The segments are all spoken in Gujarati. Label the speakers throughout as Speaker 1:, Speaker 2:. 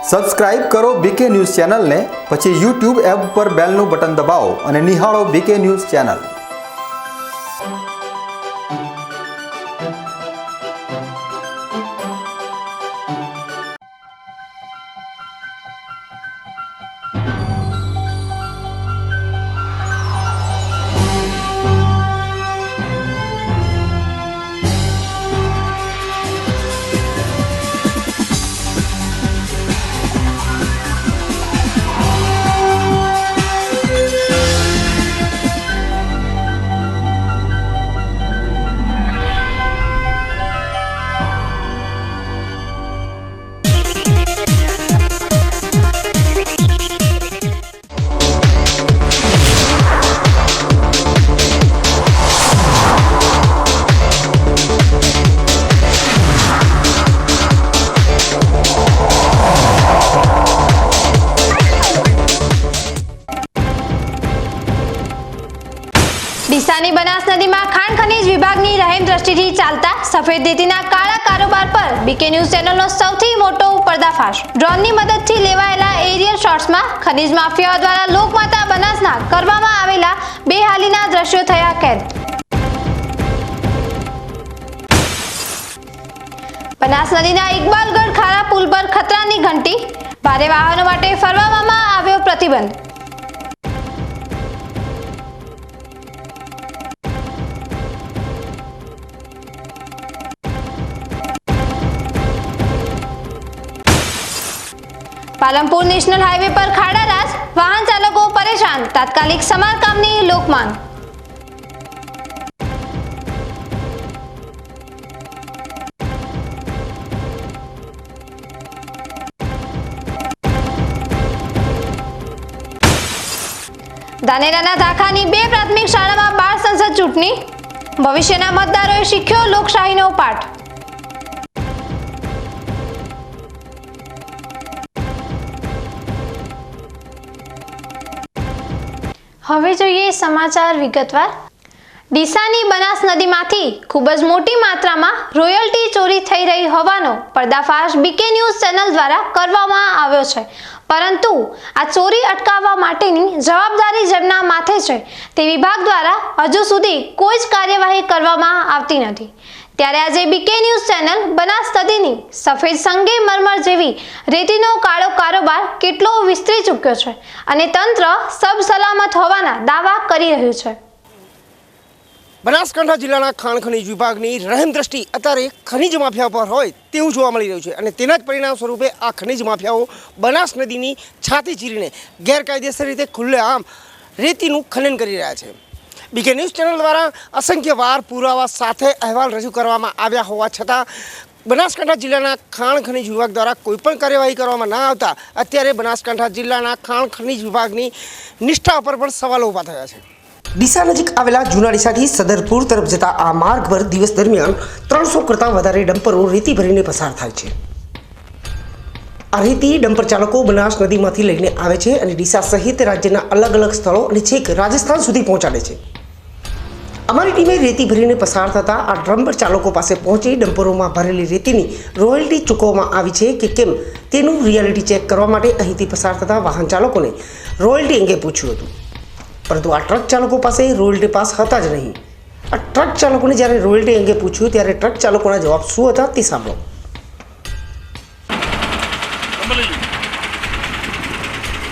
Speaker 1: સબસ્ક્રાઇબ કરો બીકે ન્યૂઝ ચેનલને, પછી YouTube એપ પર બેલનું બટન દબાવો અને નિહાળો બીકે ન્યૂઝ ચેનલ।
Speaker 2: ડીસાની બનાસ નદીમાં ખાણ ખનીજ વિભાગની રહેમ દ્રષ્ટિથી ચાલતા સફેદ રેતીના કાળા કારોબાર પર બીકે ન્યૂઝ ચેનલનો સૌથી મોટો પર્દાફાશ। ડ્રોનની મદદથી લેવાયેલા એરિયલ શોટ્સમાં ખનીજ માફિયાઓ દ્વારા લોકમાતા બનાસના કરવામાં આવેલા બેહાલીના દ્રશ્યો થયા કેદ। બનાસ નદીના ઇકબાલગઢ ખારા પુલ પર ખતરાની ઘંટી, ભારે વાહનો માટે ફરવામાં આવ્યો પ્રતિબંધ। પાલનપુર નેશનલ હાઈવે પર ખાડા રાજ, વાહન ચાલકો પરેશાન, તાત્કાલિક સમારકામની લોક માંગ। ધાનેરાના ધાખાની 2 પ્રાથમિક શાળામાં બાળ સંસદ ચૂંટણી, ભવિષ્યના મતદારોએ શીખ્યો લોકશાહીનો પાઠ। હવે જોઈએ સમાચાર વિગતવાર। ડીસાની બનાસ નદીમાંથી ખૂબ જ મોટી માત્રામાં રોયલ્ટી ચોરી થઈ રહી હોવાનો પર્દાફાશ બીકે ન્યૂઝ ચેનલ દ્વારા કરવામાં આવ્યો છે, પરંતુ આ ચોરી અટકાવવા માટેની જવાબદારી જેમના માથે છે તે વિભાગ દ્વારા હજુ સુધી કોઈ જ કાર્યવાહી કરવામાં આવતી નથી। ત્યારે આજે બીકે ન્યૂઝ ચેનલ બનાસ નદીની સફેદ સંગેમરમર જેવી રેતીનો કાળો કારોબાર કેટલો વિસ્તરી ચૂક્યો છે અને તંત્ર સબ સલામત હોવાના દાવા કરી રહ્યું છે।
Speaker 3: બનાસકાંઠા જિલ્લાના ખાણ ખનીજ વિભાગની રહેમ દ્રષ્ટિ અત્યારે ખનીજ માફિયા પર હોય તેવું જોવા મળી રહ્યું છે અને તેના જ પરિણામ સ્વરૂપે આ ખનીજ માફિયાઓ બનાસ નદીની છાતી ચીરીને ગેરકાયદેસર રીતે ખુલ્લેઆમ રેતીનું ખનન કરી રહ્યા છે। બીકે ન્યૂઝ ચેનલ દ્વારા અસંખ્ય વાર પુરાવા સાથે અહેવાલ રજૂ કરવામાં આવ્યા હોવા છતાં બનાસકાંઠા જિલ્લાના ખાણ ખનીજ વિભાગ દ્વારા કોઈપણ કાર્યવાહી કરવામાં ના આવતા અત્યારે બનાસકાંઠા જિલ્લાના ખાણ ખનીજ વિભાગની નિષ્ઠા પર પણ સવાલો ઊભા થયા છે। ડીસા નજીક આવેલા જૂના ડીસાથી સદરપુર તરફ જતા આ માર્ગ પર દિવસ દરમિયાન 300 કરતાં વધારે ડમ્પરો રેતી ભરીને પસાર થાય છે। આ રેતી ડમ્પર ચાલકો બનાસ નદીમાંથી લઈને આવે છે અને ડીસા સહિત રાજ્યના અલગ અલગ સ્થળો અને છેક રાજસ્થાન સુધી પહોંચાડે છે। અમારી ટીમે રેતી ભરીને પસાર થતા આ ડમ્પર ચાલકો પાસે પહોંચી ડમ્પરોમાં ભરેલી રેતીની રોયલ્ટી ચૂકવવામાં આવી છે કે કેમ તેનું રિયાલિટી ચેક કરવા માટે અહીંથી પસાર થતા વાહન ચાલકોને રોયલ્ટી અંગે પૂછ્યું હતું, પરંતુ આ ટ્રક ચાલકો પાસે રોયલ્ટી પાસ હતા જ નહીં। આ ટ્રક ચાલકોને જ્યારે રોયલ્ટી અંગે પૂછ્યું ત્યારે ટ્રક ચાલકોના જવાબ શું હતા તે સાંભળો।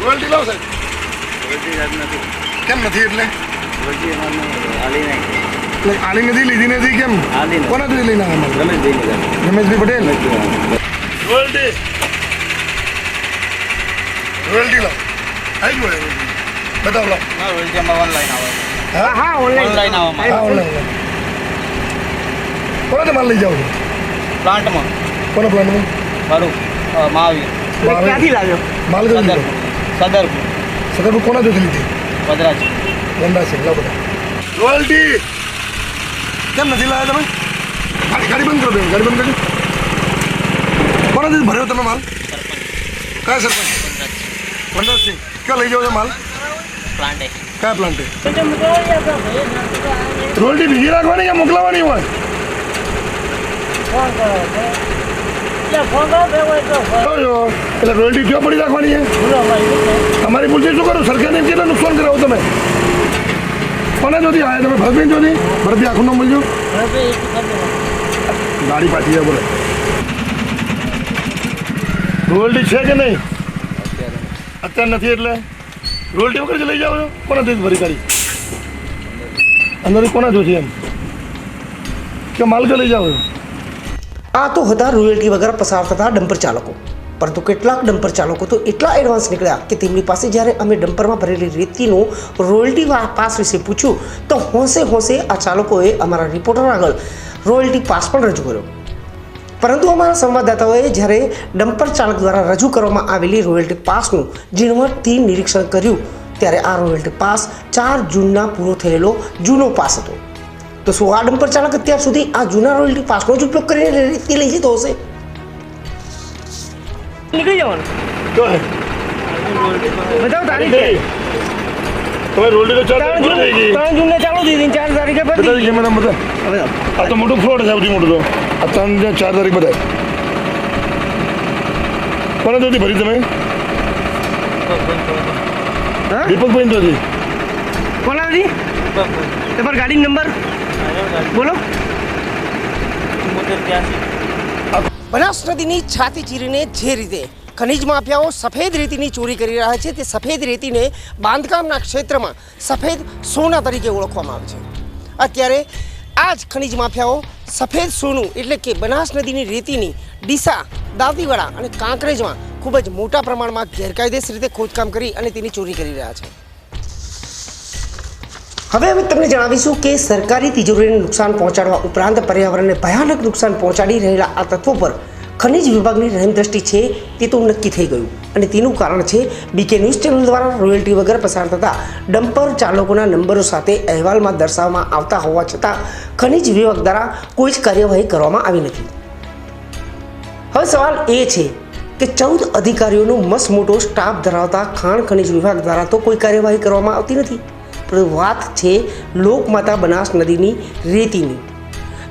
Speaker 4: રોયલ્ટી લાવ સાહેબ, રોયલ્ટી યાદ નથી કેમ નથી એટલે રોયલ્ટી આલી નહીં એટલે આલી નથી લીધી નથી કેમ કોનાથી લઈને આવ્યા રમેશભાઈ પટેલ રોયલ્ટી રોયલ્ટી લાવ આવી ગયો બતાવ લાવ હા રોયલ્ટી અમાર ઓનલાઈન આવે હા ઓનલાઈન આવે હા ઓનલાઈન કોનાથી માલ લઈ જાવ છો પ્લાન્ટમાં કોના પ્લાન્ટમાં મારું મહાવીર ક્યાંથી લાવ્યો માલ સદરપુર કોના જોથી લીધી વનરાજ લાવ બધા રોયલ્ટી કેમ નથી લાવ્યા તમે ગાડી બંધ કરો ગાડી બંધ કરી કોનાથી ભર્યો તમે માલ કયા સરપંચ વનરાજસિંહ ક્યાં લઈ જાઓ છો માલ પ્લાન્ટે કયા પ્લાન્ટે રોયલ્ટી બીજી રાખવાની કે મોકલાવાની હોય એટલે રોયલ્ટી ક્યાં પડી રાખવાની છે? તમારી ભૂલ છે, શું કરો? સરકારને એમ કેટલા નુકસાન કરાવો તમે? કોને જોતી આવ્યા તમે? ભરતભાઈ જોતી? ભરતભાઈ આખું નામ બોલજો. ગાડી પાછી જાય બોલે. રોયલ્ટી છે કે નહીં? અત્યારે નથી એટલે રોયલ્ટી વગર લઈ જાઓ છો? કોના જોઈ ભરી કરી અંદર કોના જોતી એમ કે માલ કે લઈ જાઓ છો?
Speaker 3: આ તો હતા રોયલ્ટી વગર પસાર થતા ડમ્પર ચાલકો. પરંતુ કેટલાક ડમ્પર ચાલકો તો એટલા એડવાન્સ નીકળ્યા કે તેમની પાસે જ્યારે અમે ડમ્પરમાં ભરેલી રેતીનું રોયલ્ટી પાસ વિશે પૂછ્યું તો હોંશે હોંશે આ ચાલકોએ અમારા રિપોર્ટર આગળ રોયલ્ટી પાસ પણ રજૂ કર્યો. પરંતુ અમારા સંવાદદાતાઓએ જ્યારે ડમ્પર ચાલક દ્વારા રજૂ કરવામાં આવેલી રોયલ્ટી પાસનું ઝીણવટથી નિરીક્ષણ કર્યું ત્યારે આ રોયલ્ટી પાસ 4 જૂનના પૂરો થયેલો જૂનો પાસ હતો. તો શું આ ડમ્પર ચાલક અત્યાર સુધી આ જૂના રોયલ્ટી પાસનો જ ઉપયોગ કરીને રેતી લઈ જતો હશે? નીકળી જવાનું બતાવો તારીખ.
Speaker 4: તમે રોયલ્ટી તો 4 જૂન થઈ ગઈ.
Speaker 3: 3 જૂનને ચાલુ થઈ હતી, 4 તારીખે
Speaker 4: બધા મને બધા આ તો મોટું ફ્રોડ છે, સૌથી મોટું તો આ 3 ને 4 તારીખ બધા કોને જોતી ભરી તમે? દીપકભાઈ જોતી.
Speaker 3: કોના હતી તમારી ગાડી નંબર બોલો. બનાસ નદીની છાતી ચીરીને જે રીતે ખનિજ માફિયાઓ સફેદ રેતીની ચોરી કરી રહ્યા છે તે સફેદ રેતીને બાંધકામના ક્ષેત્રમાં સફેદ સોના તરીકે ઓળખવામાં આવે છે. અત્યારે આ જ ખનિજ માફિયાઓ સફેદ સોનું એટલે કે બનાસ નદીની રેતીની ડીસા, દાંતીવાડા અને કાંકરેજમાં ખૂબ જ મોટા પ્રમાણમાં ગેરકાયદેસર રીતે ખોદકામ કરી અને તેની ચોરી કરી રહ્યા છે. હવે અમે તમને જણાવીશું કે સરકારી તિજોરીને નુકસાન પહોંચાડવા ઉપરાંત પર્યાવરણને ભયાનક નુકસાન પહોંચાડી રહેલા આ તત્વો પર ખનિજ વિભાગની રહેમદ્રષ્ટિ છે તે તો નક્કી થઈ ગયું અને તેનું કારણ છે બીકે ન્યૂઝ ચેનલ દ્વારા રોયલ્ટી વગર પસાર થતા ડમ્પર ચાલકોના નંબરો સાથે અહેવાલમાં દર્શાવવામાં આવતા હોવા છતાં ખનિજ વિભાગ દ્વારા કોઈ જ કાર્યવાહી કરવામાં આવી નથી. હવે સવાલ એ છે કે 14 અધિકારીઓનો મસમોટો સ્ટાફ ધરાવતા ખાણ ખનિજ વિભાગ દ્વારા તો કોઈ કાર્યવાહી કરવામાં આવતી નથી. પરંતુ વાત છે લોકમાતા બનાસ નદીની રેતીની.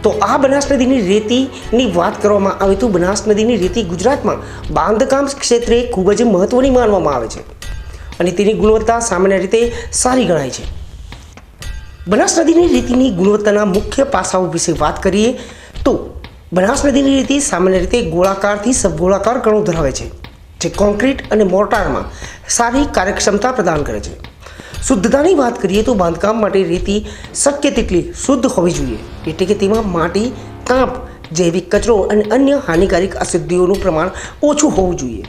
Speaker 3: તો આ બનાસ નદીની રેતીની વાત કરવામાં આવે તો બનાસ નદીની રેતી ગુજરાતમાં બાંધકામ ક્ષેત્રે ખૂબ જ મહત્ત્વની માનવામાં આવે છે અને તેની ગુણવત્તા સામાન્ય રીતે સારી ગણાય છે. બનાસ નદીની રેતીની ગુણવત્તાના મુખ્ય પાસાઓ વિશે વાત કરીએ તો બનાસ નદીની રેતી સામાન્ય રીતે ગોળાકારથી સબગોળાકાર કણો ધરાવે છે જે કોન્ક્રીટ અને મોર્ટારમાં સારી કાર્યક્ષમતા પ્રદાન કરે છે. શુદ્ધતાની વાત કરીએ તો બાંધકામ માટે રેતી શક્ય તેટલી શુદ્ધ હોવી જોઈએ, એટલે કે તેમાં માટી, કાંપ, જૈવિક કચરો અને અન્ય હાનિકારક અશુદ્ધિઓનું પ્રમાણ ઓછું હોવું જોઈએ.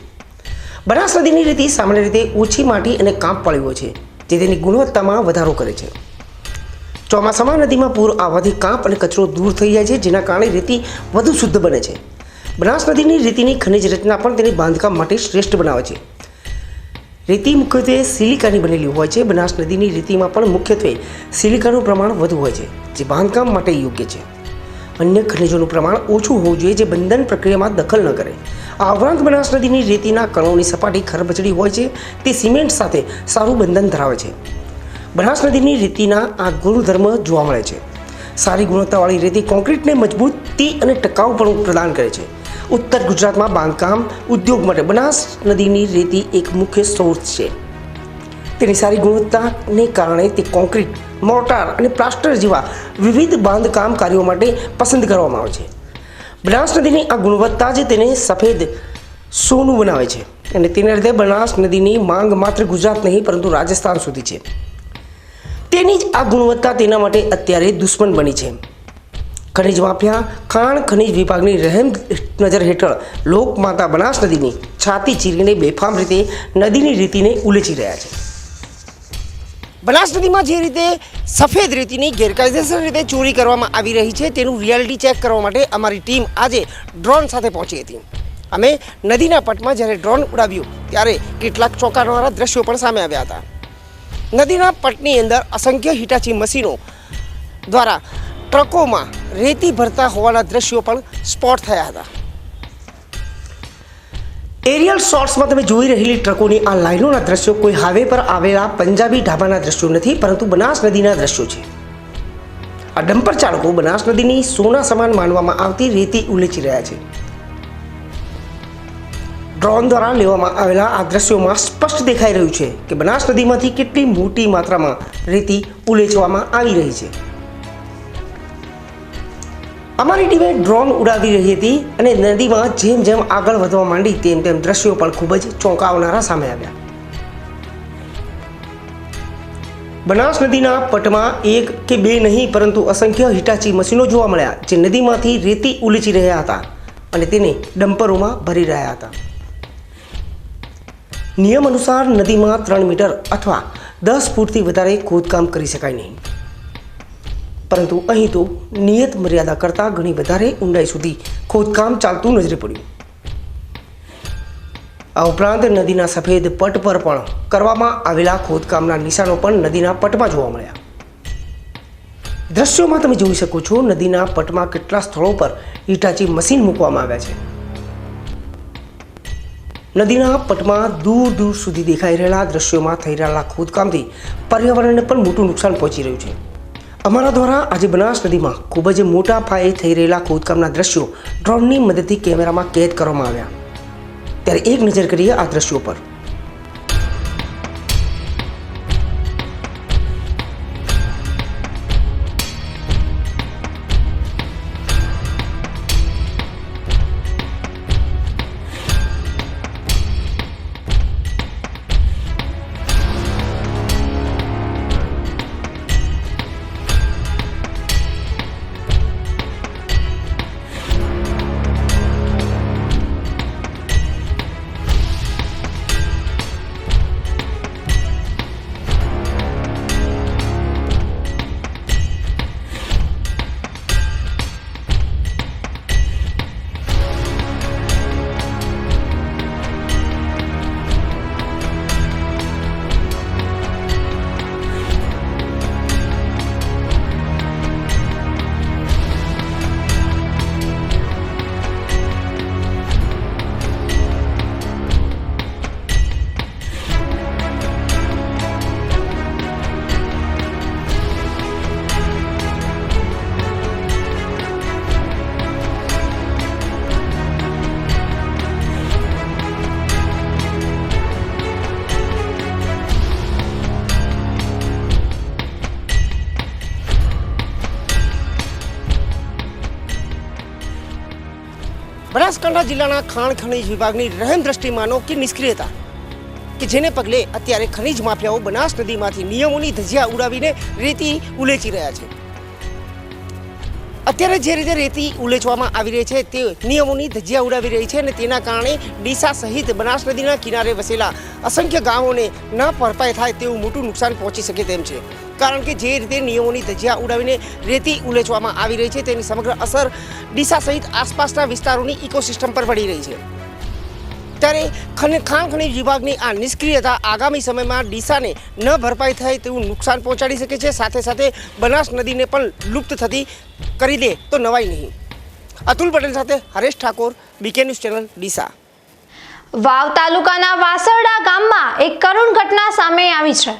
Speaker 3: બનાસ નદીની રેતી સામાન્ય રીતે ઓછી માટી અને કાંપવાળી હોય છે જે તેની ગુણવત્તામાં વધારો કરે છે. ચોમાસામાં નદીમાં પૂર આવવાથી કાંપ અને કચરો દૂર થઈ જાય છે જેના કારણે રેતી વધુ શુદ્ધ બને છે. બનાસ નદીની રેતીની ખનિજ રચના પણ તેને બાંધકામ માટે શ્રેષ્ઠ બનાવે છે. રેતી મુખ્યત્વે સિલિકાની બનેલી હોય છે. બનાસ નદીની રેતીમાં પણ મુખ્યત્વે સિલિકાનું પ્રમાણ વધુ હોય છે જે બાંધકામ માટે યોગ્ય છે. અન્ય ખનિજોનું પ્રમાણ ઓછું હોવું જોઈએ જે બંધન પ્રક્રિયામાં દખલ ન કરે. આ ઉપરાંત બનાસ નદીની રેતીના કણોની સપાટી ખરબચડી હોય છે, તે સિમેન્ટ સાથે સારું બંધન ધરાવે છે. બનાસ નદીની રેતીના આ ગુણધર્મ જોવા મળે છે. સારી ગુણવત્તાવાળી રેતી કોન્ક્રીટને મજબૂતી અને ટકાઉપણું પ્રદાન કરે છે. ઉત્તર ગુજરાતમાં બાંધકામ ઉદ્યોગ માટે બનાસ નદીની રેતી એક મુખ્ય સ્ત્રોત છે. તેની સારી ગુણવત્તાને કારણે તે કોન્ક્રીટ, મોર્ટાર અને પ્લાસ્ટર જેવા વિવિધ બાંધકામ કાર્યો માટે પસંદ કરવામાં આવે છે. બનાસ નદીની આ ગુણવત્તા જ તેને સફેદ સોનું બનાવે છે અને તેના લીધે બનાસ નદીની માંગ માત્ર ગુજરાત નહીં પરંતુ રાજસ્થાન સુધી છે. તેની જ આ ગુણવત્તા તેના માટે અત્યારે દુશ્મન બની છે. ખનિજ માફિયા ખાણ ખનિજ વિભાગની રહેમ નજર હેઠળ લોકમાતા બનાસ નદીની છાતી ચીરીને બેફામ રીતે નદીની રેતીને ઉલેચી રહ્યા છે. બનાસ નદીમાં જે રીતે સફેદ રેતીની ગેરકાયદેસર રીતે ચોરી કરવામાં આવી રહી છે તેનું રિયાલિટી ચેક કરવા માટે અમારી ટીમ આજે ડ્રોન સાથે પહોંચી હતી. અમે નદીના પટમાં જ્યારે ડ્રોન ઉડાવ્યું ત્યારે કેટલાક ચોંકાવનારા દ્રશ્યો પણ સામે આવ્યા હતા. નદીના પટની અંદર અસંખ્ય હિટાચી મશીનો દ્વારા ટ્રકોમાં રેતી ભરતા હોવાના દ્રશ્યો પણ સ્પોટ થયા હતા. એરિયલ શોટ્સમાં તમે જોઈ રહેલી ટ્રકોની આ લાઈનોના દ્રશ્યો કોઈ હાઈવે પર આવેલા પંજાબી ઢાબાના દ્રશ્યો નથી પરંતુ બનાસ નદીના દ્રશ્યો છે. આ ડમ્પર ચાલકો બનાસ નદીની સોના સમાન માનવામાં આવતી રેતી ઉલેચી રહ્યા છે. ડ્રોન દ્વારા લેવામાં આવેલા આ દ્રશ્યોમાં સ્પષ્ટ દેખાઈ રહ્યું છે કે બનાસ નદીમાંથી કેટલી મોટી માત્રામાં રેતી ઉલેચવામાં આવી રહી છે. અમારી ટીમે ડ્રોન ઉડાવી રહી હતી અને નદીમાં જેમ જેમ આગળ વધવા માંડી તેમ તેમ દ્રશ્યો પણ ખૂબ જ ચોંકાવનારા સામે આવ્યા. બનાસ નદીના પટમાં એક કે બે નહીં પરંતુ અસંખ્ય હિટાચી મશીનો જોવા મળ્યા જે નદીમાંથી રેતી ઉલેચી રહ્યા હતા અને તેને ડમ્પરોમાં ભરી રહ્યા હતા. નિયમ અનુસાર નદીમાં 3 મીટર અથવા 10 ફૂટથી વધારે ખોદકામ કરી શકાય નહીં, પરંતુ અહીં તો નિયત મર્યાદા કરતાં ઘણી વધારે ઊંડાઈ સુધી ખોદકામ ચાલતું નજરે પડ્યું. આ ઉપરાંત નદીના સફેદ પટ પર પણ કરવામાં આવેલા ખોદકામના નિશાનો પણ નદીના પટમાં જોવા મળ્યા. દ્રશ્યોમાં તમે જોઈ શકો છો નદીના પટમાં કેટલા સ્થળો પર હિટાચી મશીન મૂકવામાં આવ્યા છે. નદીના પટમાં દૂર દૂર સુધી દેખાઈ રહેલા દ્રશ્યોમાં થઈ રહેલા ખોદકામથી પર્યાવરણને પણ મોટું નુકસાન પહોંચી રહ્યું છે. અમારા દ્વારા આજે બનાસ નદીમાં ખૂબ જ મોટા પાયે થઈ રહેલા ખોદકામના દ્રશ્યો ડ્રોનની મદદથી કેમેરામાં કેદ કરવામાં આવ્યા. ત્યારે એક નજર કરીએ આ દ્રશ્યો પર. બનાસકાંઠા જિલ્લાના ખાણ ખનીજ વિભાગની રહેમ દ્રષ્ટિ માનો કે નિષ્ક્રિયતા કે જેને પગલે અત્યારે ખનીજ માફિયાઓ બનાસ નદીમાંથી નિયમોની ધજિયા ઉડાવીને રેતી ઉલેચી રહ્યા છે. અત્યારે જે રીતે રેતી ઉલેચવામાં આવી રહી છે તે નિયમોની ધજિયા ઉડાવી રહી છે અને તેના કારણે ડીસા સહિત બનાસ નદીના કિનારે વસેલા અસંખ્ય ગામોને ન ભરપાઈ થાય તેવું મોટું નુકસાન પહોંચી શકે તેમ છે. કારણ કે જે રીતે નિયમોની ધજિયા ઉડાવીને રેતી ઉલેચવામાં આવી રહી છે તેની સમગ્ર અસર ડીસા સહિત આસપાસના વિસ્તારોની ઇકોસિસ્ટમ પર પડી રહી છે. ત્યારે ખાણ ખનીજ વિભાગની આ નિષ્ક્રિયતા આગામી સમયમાં ડીસાને ન ભરપાઈ થાય તેવું નુકસાન પહોંચાડી શકે છે, સાથે સાથે બનાસ નદીને પણ લુપ્ત થતી કરી દે તો નવાઈ નહીં. અતુલ પટેલ સાથે Haresh Thakor, BK news channel, Deesa.
Speaker 2: Vav તાલુકાના વાસરડા ગામમાં એક કરુણ ઘટના સામે આવી છે,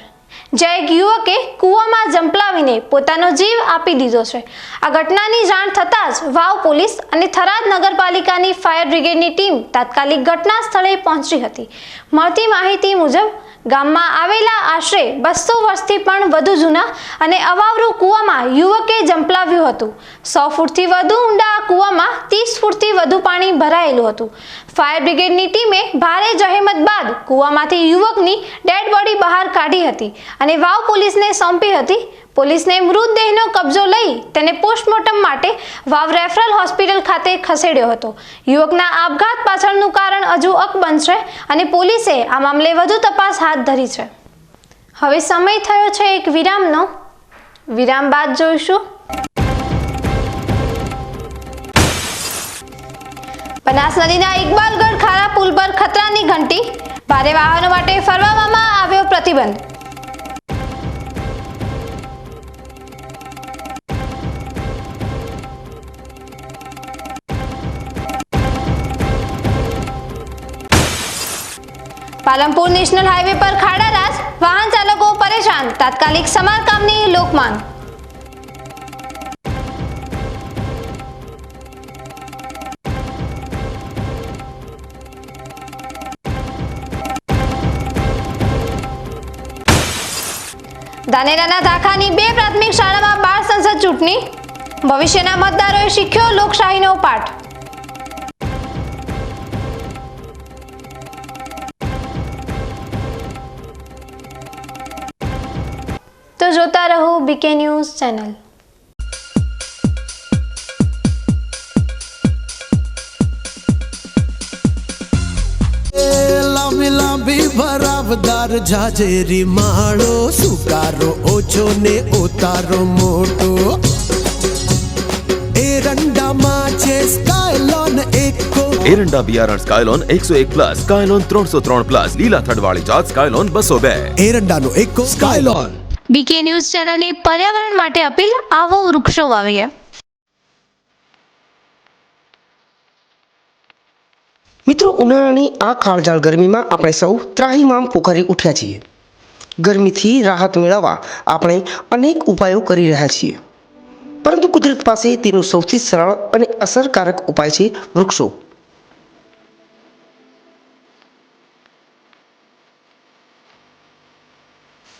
Speaker 2: જ્યાં એક યુવકે કૂવામાં ઝંપલાવીને પોતાનો જીવ આપી દીધો છે. આ ઘટનાની જાણ થતાં જ વાવ પોલીસ અને થરાદ નગરપાલિકાની ફાયર બ્રિગેડની ટીમ તાત્કાલિક ઘટના સ્થળે પહોંચી હતી. મળતી માહિતી મુજબ ગામમાં આવેલા આશરે 200 વર્ષથી પણ વધુ જૂના અને અવાવરૂ કૂવામાં યુવકે ઝંપલાવ્યું હતું. 100 ફૂટથી વધુ ઊંડા આ કૂવામાં 30 ફૂટથી વધુ પાણી ભરાયેલું હતું. ફાયર બ્રિગેડની ટીમે ભારે જહેમત બાદ કૂવામાંથી યુવકની ડેડ બોડી બહાર કાઢી હતી અને વાવ પોલીસને સોંપી હતી. પોલીસને મૃતદેહનો કબજો લઈ તેને પોસ્ટમોર્ટમ માટે વાવ રેફરલ હોસ્પિટલ ખાતે ખસેડ્યો હતો. યુવકના આપઘાત પાછળનું કારણ હજુ અકબંધ છે અને પોલીસે આ મામલે વધુ તપાસ હાથ ધરી છે. હવે સમય થયો છે એક વિરામનો. વિરામ બાદ જોઈશું બનાસ નદીના ઇકબાલગઢ ખારા પુલ પર ખતરાની ઘંટી, ભારે વાહનો માટે ફરવામાં આવ્યો પ્રતિબંધ. પાલનપુર નેશનલ હાઈવે પર ખાડા રાસ, વાહન ચાલકો પરેશાન, તાત્કાલિક સમારકામની લોકમાંગ. ધાનેરાના ધાખાની 2 પ્રાથમિક શાળામાં બાળ સંસદ ચૂંટણી, ભવિષ્યના મતદારોએ શીખ્યો લોકશાહીનો પાઠ. તો જોતા રહો બીકે ન્યૂઝ ચેનલ.
Speaker 5: લાંબી લાંબી ભરાવદાર જાજેરી માળો, સુકારો ઓછો ને ઉતારો મોટો. એરંડામાં છે સ્કાયલોન એકો,
Speaker 6: એરંડા બિયારણ સ્કાયલોન 101+, સ્કાયલોન 303+, લીલા થડવાળી જાત સ્કાયલોન 202.
Speaker 5: એરંડાનો એકો સ્કાયલોન.
Speaker 2: બીકે ન્યૂઝ ચેનલની પર્યાવરણ માટે અપીલ, આવો વૃક્ષો વાવીએ.
Speaker 3: મિત્રો, ઉનાળાની આ કાળઝાળ ગરમીમાં આપણે સૌ ત્રાહિમામ પોકારી ઉઠ્યા છીએ. ગરમીથી રાહત મેળવવા આપણે અનેક ઉપાયો કરી રહ્યા છીએ, પરંતુ કુદરત પાસે તેનો સૌથી સરળ અને અસરકારક ઉપાય છે વૃક્ષો.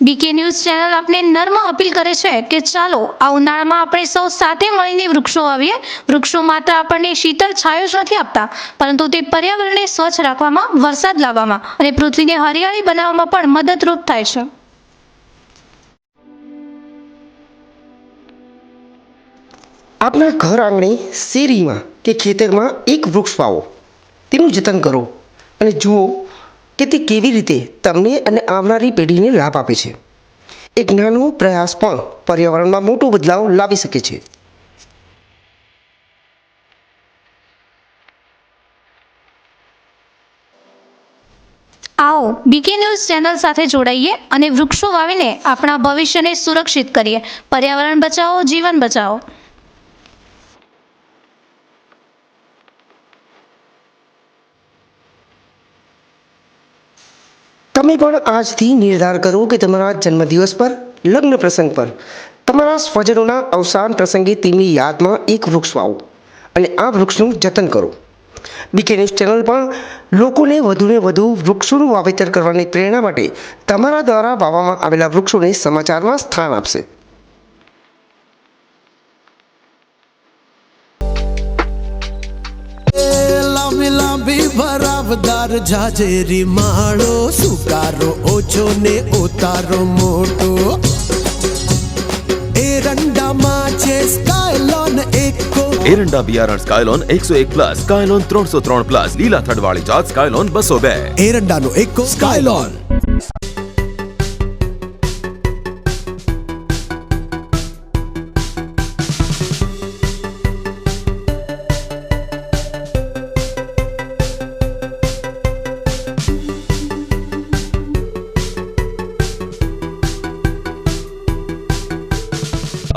Speaker 2: બીકે ન્યૂઝ ચેનલ આપને નર્મ અપીલ કરે છે કે ચાલો આ ઉનાળામાં આપણે સૌ સાથે મળીને વૃક્ષો વાવીએ. વૃક્ષો માત્ર આપણને શીતળ છાયો જ નથી આપતા, પરંતુ તે પર્યાવરણને સ્વચ્છ રાખવામાં, વરસાદ લાવવામાં અને પૃથ્વીને હરિયાળી બનાવવામાં પણ મદદરૂપ થાય છે.
Speaker 3: આપના ઘર આંગણે, શેરીમાં કે ખેતરમાં એક વૃક્ષ વાવો, તેનું જતન કરો અને જુઓ કે તે કેવી રીતે તમને અને આવનારી પેઢીને લાભ આપે છે. એક નાનો પ્રયાસ પણ પર્યાવરણમાં મોટો બદલાવ લાવી શકે છે.
Speaker 2: આવો બીકે ન્યૂઝ ચેનલ સાથે જોડાઈએ અને વૃક્ષો વાવીને આપણા ભવિષ્યને સુરક્ષિત કરીએ. પર્યાવરણ બચાવો, જીવન બચાવો.
Speaker 3: તમે પણ આજથી નિર્ધાર કરો કે તમારા જન્મદિવસ પર, લગ્ન પ્રસંગ પર, તમારા સ્વજનોના અવસાન પ્રસંગે તેમની યાદમાં એક વૃક્ષ વાવો અને આ વૃક્ષનું જતન કરો. બીકે ન્યૂઝ ચેનલ પણ લોકોને વધુને વધુ વૃક્ષોનું વાવેતર કરવાની પ્રેરણા માટે તમારા દ્વારા વાવવામાં આવેલા વૃક્ષોને સમાચારમાં સ્થાન આપશે.
Speaker 5: લાંબી લાંબી ભરાવદાર જાજેરી માળો, સુકારો ઓછો ને ઉતારો મોટો. એરંડામાં છે સ્કાયલોન એકો,
Speaker 6: એરંડા બિયારણ સ્કાયલોન 101+, સ્કાયલોન 303+, લીલા થડવાળી જાત સ્કાયલોન 202.
Speaker 5: એરંડાનો એકો સ્કાયલોન.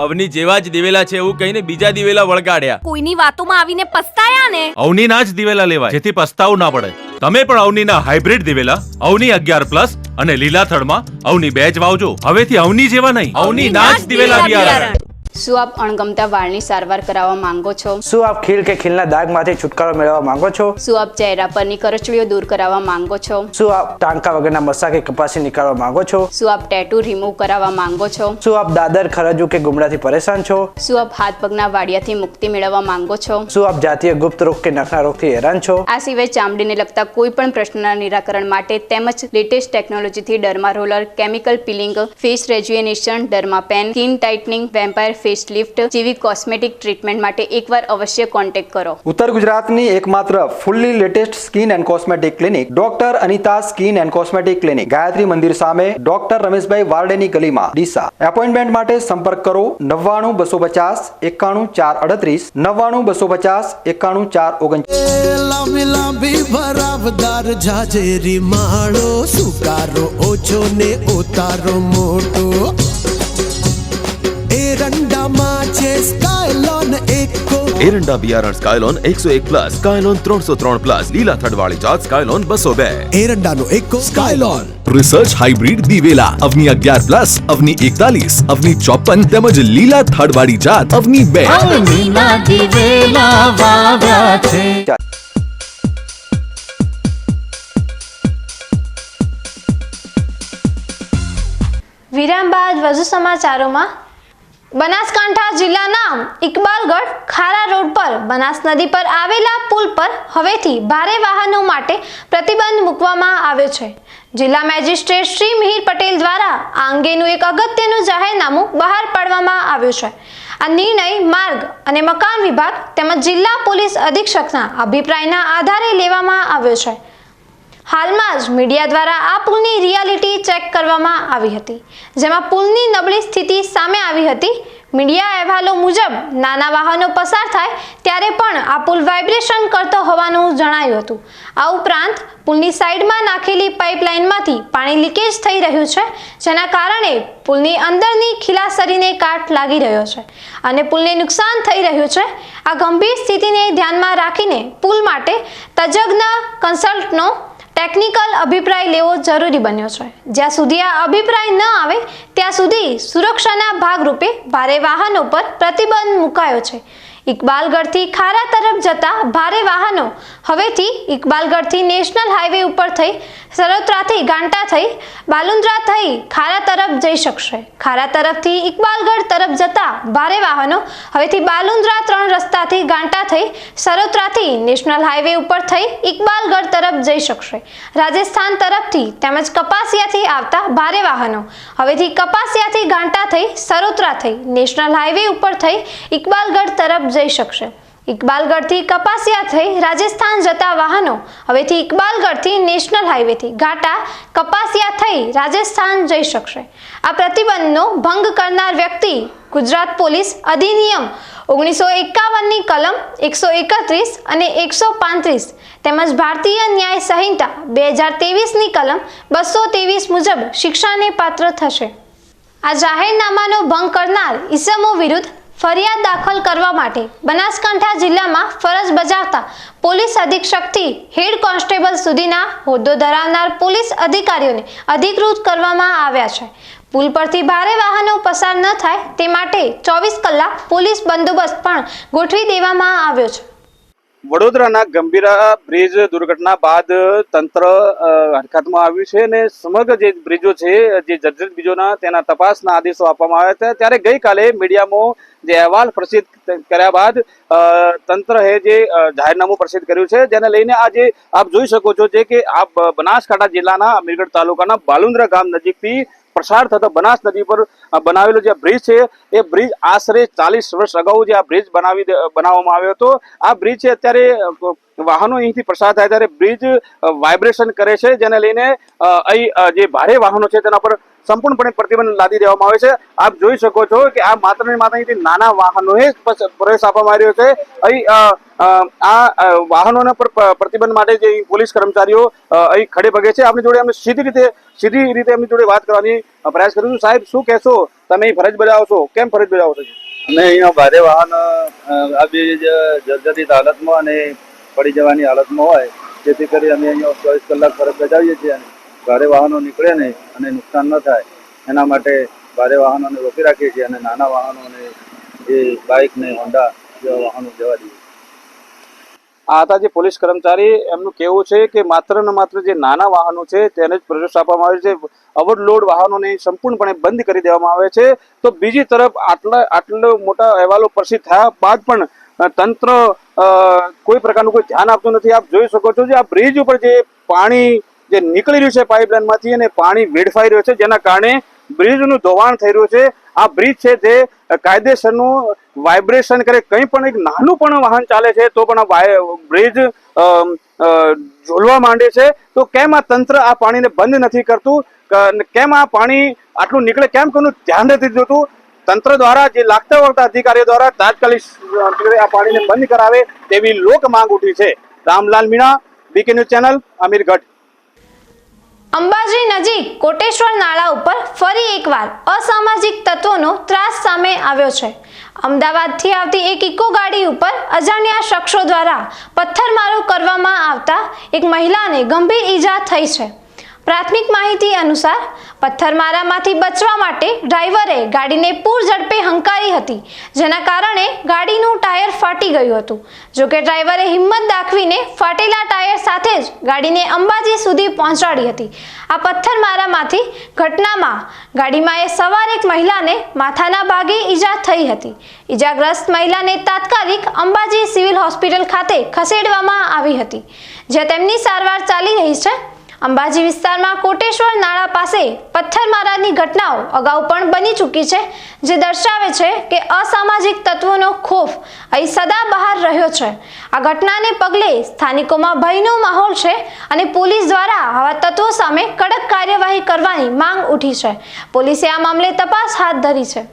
Speaker 7: અવની જેવા જ દિવેલા છે એવું કહીને બીજા દિવેલા વળગાડ્યા.
Speaker 8: કોઈની વાતોમાં આવીને પસ્તાયા ને.
Speaker 7: અવનીના જ દિવેલા લેવાય, જેથી પસ્તાવું ના પડે. તમે પણ અવનીના હાઇબ્રિડ દિવેલા અવની 11+ અને લીલા થડમાં અવની 2 જ વાવજો. હવેથી અવની જેવા નહીં, અવનીના જ દિવેલા બિયારણ.
Speaker 8: શું આપ અણગમતા વાળની સારવાર કરાવવા માંગો છો?
Speaker 9: શું આપ ખીલ કે ખીલના દાગમાંથી છુટકારો મેળવવા માંગો છો?
Speaker 8: શું આપ ચહેરા પરની કરચલીઓ દૂર કરાવવા માંગો છો?
Speaker 9: શું આપ ટાંકા વગરના મસા કે કપાસી નીકાળવા માંગો છો?
Speaker 8: શું આપ ટેટુ રિમૂવ કરાવવા માંગો છો?
Speaker 9: શું આપ દાદર, ખરજુ કે ગુમડાથી પરેશાન છો?
Speaker 8: શું આપ હાથ પગના વાડિયાથી મુક્તિ મેળવવા માંગો છો?
Speaker 9: શું આપ જાતીય ગુપ્ત રોગ કે નખના રોગથી હેરાન છો?
Speaker 8: આ સિવાય ચામડીને લગતા કોઈ પણ પ્રશ્નના નિરાકરણ માટે તેમજ લેટેસ્ટ ટેકનોલોજીથી derma roller, chemical peeling, face rejuvenation, derma pen, skin tightening, vampire face lift જેવી કોસ્મેટિક ટ્રીટમેન્ટ માટે એકવાર અવશ્ય કોન્ટેક્ટ કરો.
Speaker 1: ઉત્તર ગુજરાતની એકમાત્ર fully latest skin and cosmetic clinic doctor Anita skin and cosmetic clinic, Gayatri Mandir સામે, ડોક્ટર રમેશભાઈ વારડેની ગલીમાં, ડીસા. એપોઇન્ટમેન્ટ માટે સંપર્ક કરો 99 250 91 438, 99 250 91 439.
Speaker 5: લાંબી લાંબી ભરાવદાર જાજેરી માળો, સુકારો ઓછો ને ઉતારો મોટો. એરંડામાં છે સ્કાયલોન એકો,
Speaker 6: એરંડા બિયારણ સ્કાયલોન 101+, સ્કાયલોન 303+, લીલા થડવાળી જાત સ્કાયલોન 202.
Speaker 5: એરંડાનો એકો સ્કાયલોન.
Speaker 10: રિસર્ચ હાઇબ્રિડ દિવેલા અવની 11+, અવની 41, અવની 54 તેમજ લીલા થડવાળી જાત અવની 2.
Speaker 2: વિરામ બાદ વધુ સમાચારોમાં બનાસકાંઠા જિલ્લાના ઇકબાલગઢ ખારા રોડ પર બનાસ નદી પર આવેલા પુલ પર હવેથી ભારે વાહનો માટે પ્રતિબંધ મૂકવામાં આવ્યો છે. જિલ્લા મેજિસ્ટ્રેટ શ્રી મિહિર પટેલ દ્વારા આ અંગેનું એક અગત્યનું જાહેરનામું બહાર પાડવામાં આવ્યું છે. આ નિર્ણય માર્ગ અને મકાન વિભાગ તેમજ જિલ્લા પોલીસ અધિક્ષકના અભિપ્રાયના આધારે લેવામાં આવ્યો છે. હાલમાં જ મીડિયા દ્વારા આ પુલની રિયાલિટી ચેક કરવામાં આવી હતી, જેમાં પુલની નબળી સ્થિતિ સામે આવી હતી. મીડિયા અહેવાલો મુજબ નાના વાહનો પસાર થાય ત્યારે પણ આ પુલ વાઇબ્રેશન કરતો હોવાનું જણાયું હતું. આ ઉપરાંત પુલની સાઈડમાં નાખેલી પાઇપલાઇનમાંથી પાણી લીકેજ થઈ રહ્યું છે, જેના કારણે પુલની અંદરની ખીલાસરીને કાટ લાગી રહ્યો છે અને પુલને નુકસાન થઈ રહ્યું છે. આ ગંભીર સ્થિતિને ધ્યાનમાં રાખીને પુલ માટે તજજ્ઞ કન્સલ્ટનો ટેકનિકલ અભિપ્રાય લેવો જરૂરી બન્યો છે. જ્યાં સુધી આ અભિપ્રાય ન આવે ત્યાં સુધી સુરક્ષાના ભાગરૂપે ભારે વાહનો પર પ્રતિબંધ મુકાયો છે. ઇકબાલગઢથી ખારા તરફ જતા ભારે વાહનો હવેથી ઇકબાલગઢથી નેશનલ હાઈવે ઉપર થઈ સરોત્રાથી ગાંટા થઈ બાલુંદ્રા થઈ ખારા તરફ જઈ શકશે. ખારા તરફથી ઇકબાલગઢ તરફ જતા ભારે વાહનો હવેથી બાલુંદ્રા 3 રસ્તાથી ગાંટા થઈ સરોત્રાથી નેશનલ હાઈવે ઉપર થઈ ઇકબાલગઢ તરફ જઈ શકશે. રાજસ્થાન તરફથી તેમજ કપાસિયાથી આવતા ભારે વાહનો હવેથી કપાસિયાથી ગાંટા થઈ સરોત્રા થઈ નેશનલ હાઈવે ઉપર થઈ ઇકબાલગઢ તરફ જઈ શકશે. ઇકબાલગઢથી કપાસિયા થઈ રાજસ્થાન જતા વાહનો હવેથી ઇકબાલગઢથી નેશનલ હાઈવેથી ઘાટા કપાસિયા થઈ રાજસ્થાન જઈ શકશે. આ પ્રતિબંધનો ભંગ કરનાર વ્યક્તિ ગુજરાત પોલીસ અધિનિયમ 1951ની કલમ 131 અને 135 તેમજ ભારતીય ન્યાય સંહિતા 2023ની કલમ 223 મુજબ શિક્ષાને પાત્ર થશે. આ જાહેરનામાનો ભંગ કરનાર ઇસમો વિરુદ્ધ ફરિયાદ દાખલ કરવા માટે બનાસકાંઠા જિલ્લામાં ફરજ બજાવતા પોલીસ અધિક્ષકથી હેડ કોન્સ્ટેબલ સુધીના હોદ્દો ધરાવનાર પોલીસ અધિકારીઓને અધિકૃત કરવામાં આવ્યા છે. પુલ પરથી ભારે વાહનો પસાર ન થાય તે માટે 24 કલાક પોલીસ બંદોબસ્ત પણ ગોઠવી દેવામાં આવ્યો છે.
Speaker 11: વડોદરાના ગંભીરા બ્રિજ દુર્ઘટના બાદ તંત્ર હરકતમાં આવ્યું છે અને સમગ્ર જે બ્રિજો છે, જે જર્જરિત બ્રિજોના તેના તપાસના આદેશો આપવામાં આવ્યા હતા. ત્યારે ગઈકાલે મીડિયામાં જે અહેવાલ પ્રસિદ્ધ કર્યા બાદ તંત્રએ જે જાહેરનામું પ્રસિદ્ધ કર્યું છે, જેને લઈને આજે આપ જોઈ શકો છો કે આ બનાસકાંઠા જિલ્લાના અમીરગઢ તાલુકાના બાલુંદ્રા ગામ નજીકથી પસાર થતો બનાસ નદી પર બનાવેલો જે બ્રિજ છે, એ બ્રિજ આશરે 40 વર્ષ અગાઉ જે આ બ્રિજ બનાવવામાં આવ્યો હતો. આ બ્રિજ છે અત્યારે વાહનો અહીંથી પસાર થાય ત્યારે બ્રિજ વાઇબ્રેશન કરે છે, જેને લઈને અહીં જે ભારે વાહનો છે તેના પર સંપૂર્ણપણે પ્રતિબંધ લાદી દેવામાં આવે છે. આપ જોઈ શકો છો કે આ માત્ર ને માત્ર અહીંથી નાના વાહનોએ પ્રવેશ આપવામાં આવ્યો છે. અહીં આ વાહનોના પર પ્રતિબંધ માટે જે પોલીસ કર્મચારીઓ અહીં ખડે પગે છે. આપણી જોડે અમે સીધી રીતે એમની જોડે વાત કરવાની પ્રયાસ કરીશું. સાહેબ, શું કહેશો? તમે ફરજ બજાવો છો, કેમ ફરજ બજાવો છો?
Speaker 12: અમે અહીંયા ભારે વાહન આ બી જર્જરિત હાલતમાં અને પડી જવાની હાલતમાં હોય, જેથી કરી અમે અહીંયા 24 કલાક ફરજ બજાવીએ છીએ. ભારે વાહનો નીકળે નહીં અને નુકસાન ન થાય એના માટે ભારે વાહનોને રોકી રાખીએ છીએ અને નાના વાહનોને જે બાઇક ને હોન્ડા જેવા વાહનો જવા દઈએ.
Speaker 11: આ હતા જે પોલીસ કર્મચારી. એમનું કહેવું છે કે માત્ર ને માત્ર જે નાના વાહનો છે તેને જ પ્રવેશ આપવામાં આવે છે. ઓવરલોડ વાહનોને સંપૂર્ણપણે બંધ કરી દેવામાં આવે છે. તો બીજી તરફ આટલો મોટા અહેવાલો પ્રસિદ્ધ થયા બાદ પણ તંત્ર કોઈ પ્રકારનું કોઈ ધ્યાન આપતું નથી. આપ જોઈ શકો છો જે આ બ્રિજ ઉપર જે પાણી જે નીકળી રહ્યું છે પાઇપલાઇનમાંથી અને પાણી વેડફાઈ રહ્યું છે, જેના કારણે બ્રિજનું ધોવાણ થઈ રહ્યું છે. આ બ્રિજ છે તે કાયદેસરનું વાઇબ્રેશન કરે, કંઈ પણ એક નાનું પણ વાહન ચાલે છે તો પણ આ બ્રિજ ઝોલવા માંડે છે. તો કેમ આ તંત્ર આ પાણીને બંધ નથી કરતું? કેમ આ પાણી આટલું નીકળે કેમ કોનું ધ્યાન નથી દેતું? તંત્ર દ્વારા જે લાગતા વળગતા અધિકારીઓ દ્વારા તાત્કાલિક આ પાણીને બંધ કરાવે તેવી લોક માંગ ઉઠી છે. Ramlal Meena, BK news channel, Amirgadh.
Speaker 2: Ambaji નજીક કોટેશ્વર નાળા ઉપર ફરી એકવાર અસામાજિક તત્વોનો ત્રાસ સામે આવ્યો છે. અમદાવાદથી આવતી એક ઇકો ગાડી ઉપર અજાણ્યા શખ્સો દ્વારા પથ્થરમારો કરવામાં આવતા એક મહિલાને ગંભીર ઈજા થઈ છે. પ્રાથમિક માહિતી અનુસાર પથ્થરમારામાંથી બચવા માટે ડ્રાઈવરે ગાડીને પૂર ઝડપે હંકારી હતી, જેના કારણે ગાડીનું ટાયર ફાટી ગયું હતું. જોકે ડ્રાઈવરે હિંમત દાખવીને ફાટેલા ટાયર સાથે જ ગાડીને અંબાજી સુધી પહોંચાડી હતી. આ પથ્થરમારામાંથી ઘટનામાં ગાડીમાં સવાર એક મહિલાને માથાના ભાગે ઈજા થઈ હતી. ઈજાગ્રસ્ત મહિલાને તાત્કાલિક અંબાજી સિવિલ હોસ્પિટલ ખાતે ખસેડવામાં આવી હતી, જ્યાં તેમની સારવાર ચાલી રહી છે. અંબાજી વિસ્તારમાં કોટેશ્વર નાળા પાસે પથ્થરમારાની ઘટનાઓ અગાઉ પણ બની ચૂકી છે, જે દર્શાવે છે કે અસામાજિક તત્વોનો ખોફ અહીં સદાબહાર રહ્યો છે. આ ઘટનાને પગલે સ્થાનિકોમાં ભયનો માહોલ છે અને પોલીસ દ્વારા આવા તત્વો સામે કડક કાર્યવાહી કરવાની માંગ ઉઠી છે. પોલીસે આ મામલે તપાસ હાથ ધરી છે.